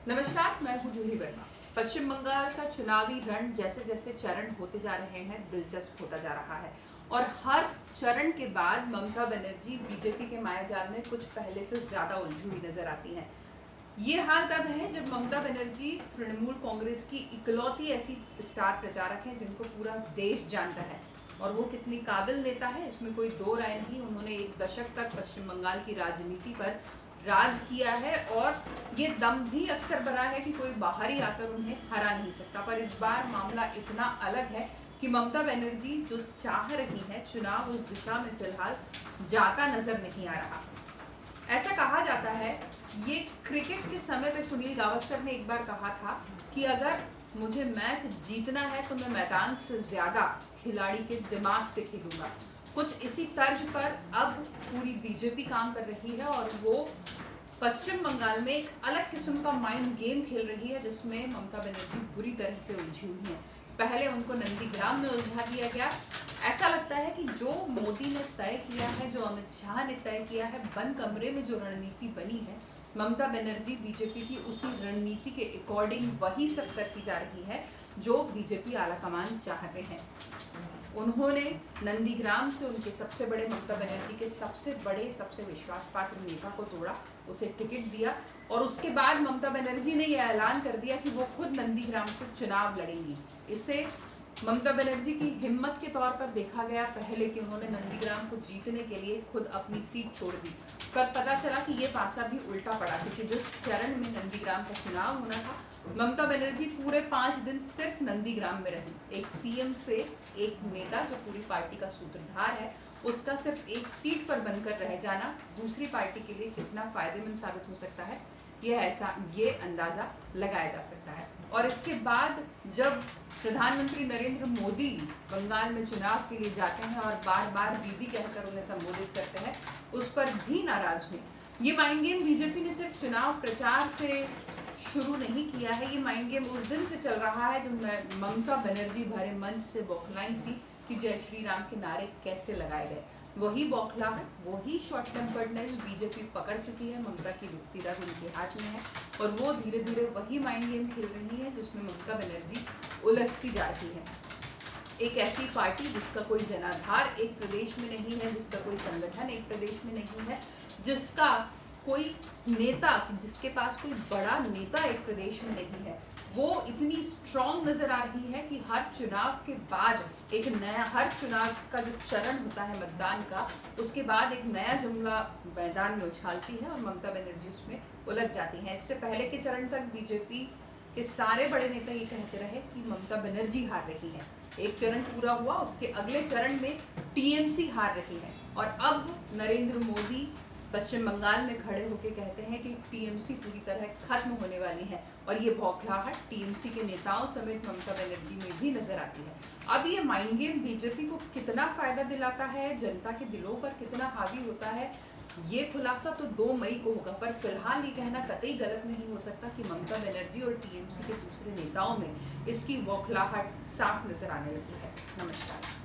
नमस्कार, मैं हूँ जूही वर्मा। पश्चिम बंगाल का चुनावी रण जैसे जैसे चरण होते जा रहे हैं, दिलचस्प होता जा रहा है और हर चरण के बाद ममता बनर्जी बीजेपी के मायाजाल में कुछ पहले से ज्यादा उलझी हुई नजर आती हैं। ये हाल तब है जब ममता बनर्जी तृणमूल कांग्रेस की इकलौती ऐसी स्टार प्रचारक हैं जिनको पूरा देश जानता है और वो कितनी काबिल नेता है इसमें कोई दो राय नहीं। उन्होंने एक दशक तक पश्चिम बंगाल की राजनीति पर राज किया है और ये दम भी अक्सर बना है कि कोई बाहरी आकर उन्हें हरा नहीं सकता। पर इस बार मामला इतना अलग है कि ममता बनर्जी जो चाह रही है चुनाव उस दिशा में फिलहाल जाता नजर नहीं आ रहा। ऐसा कहा जाता है, ये क्रिकेट के समय पे सुनील गावस्कर ने एक बार कहा था कि अगर मुझे मैच जीतना है तो मैं मैदान से ज्यादा खिलाड़ी के दिमाग से खेलूंगा। कुछ इसी तर्ज पर अब पूरी बीजेपी काम कर रही है और वो पश्चिम बंगाल में एक अलग किस्म का माइंड गेम खेल रही है जिसमें ममता बनर्जी बुरी तरह से उलझी हुई है। पहले उनको नंदीग्राम में उलझा दिया गया। ऐसा लगता है कि जो मोदी ने तय किया है, जो अमित शाह ने तय किया है, बंद कमरे में जो रणनीति बनी है, ममता बनर्जी बीजेपी की उसी रणनीति के अकॉर्डिंग वही सब करती जा रही है जो बीजेपी आलाकमान चाहते हैं। उन्होंने नंदीग्राम से उनके सबसे बड़े ममता बनर्जी के सबसे बड़े सबसे विश्वास पात्र नेता को तोड़ा, उसे टिकट दिया और उसके बाद ममता बनर्जी ने यह ऐलान कर दिया कि वो खुद नंदीग्राम से चुनाव लड़ेंगी। इसे ममता बनर्जी की हिम्मत के तौर पर देखा गया पहले कि उन्होंने नंदीग्राम को जीतने के लिए खुद अपनी सीट छोड़ दी। पर पता चला कि ये पासा भी उल्टा पड़ा क्योंकि जिस चरण में नंदीग्राम का चुनाव होना था, ममता बनर्जी पूरे 5 दिन सिर्फ नंदीग्राम में रही। एक सीएम फेस, एक नेता जो पूरी पार्टी का सूत्रधार है, उसका सिर्फ एक सीट पर बनकर रह जाना दूसरी पार्टी के लिए कितना फायदेमंद साबित हो सकता है, ये अंदाजा लगाया जा सकता है। और इसके बाद जब प्रधानमंत्री नरेंद्र मोदी बंगाल में चुनाव के लिए जाते हैं और बार बार दीदी कहकर उन्हें संबोधित करते हैं, उस पर भी नाराज हुए। ये माइंड गेम बीजेपी ने सिर्फ चुनाव प्रचार से शुरू नहीं किया है, ये माइंड गेम उस दिन से चल रहा है जब ममता बनर्जी भरे मंच से बौखलाई थी कि जय श्री राम के नारे कैसे लगाए गए। वही बौखलाहट, वही शॉर्ट टेम्पर्डनेस बीजेपी पकड़ चुकी है। ममता की रुकती रग उनके हाथ में है और वो धीरे धीरे वही माइंड गेम खेल रही है जिसमें ममता बनर्जी उलझती जा रही है। एक ऐसी पार्टी जिसका कोई जनाधार एक प्रदेश में नहीं है, जिसका कोई संगठन एक प्रदेश में नहीं है, जिसका कोई नेता, जिसके पास कोई बड़ा नेता एक प्रदेश में नहीं है, वो इतनी स्ट्रॉन्ग नजर आ रही है कि हर चुनाव के बाद हर चुनाव का जो चरण होता है मतदान का, उसके बाद एक नया जुमला मैदान में उछालती है और ममता बनर्जी उसमें उलझ जाती हैं। इससे पहले के चरण तक बीजेपी के सारे बड़े नेता ये कहते रहे कि ममता बनर्जी हार रही है। एक चरण पूरा हुआ, उसके अगले चरण में टीएमसी हार रही है और अब नरेंद्र मोदी पश्चिम बंगाल में खड़े होकर कहते हैं कि टीएमसी पूरी तरह खत्म होने वाली है और ये बौखलाहट टीएमसी के नेताओं समेत ममता बनर्जी में भी नजर आती है। अब ये माइंड गेम बीजेपी को कितना फायदा दिलाता है, जनता के दिलों पर कितना हावी होता है, ये खुलासा तो 2 मई को होगा। पर फिलहाल ये कहना कतई गलत नहीं हो सकता कि ममता बनर्जी और टीएमसी के दूसरे नेताओं में इसकी बौखलाहट साफ नजर आने लगी है। नमस्कार।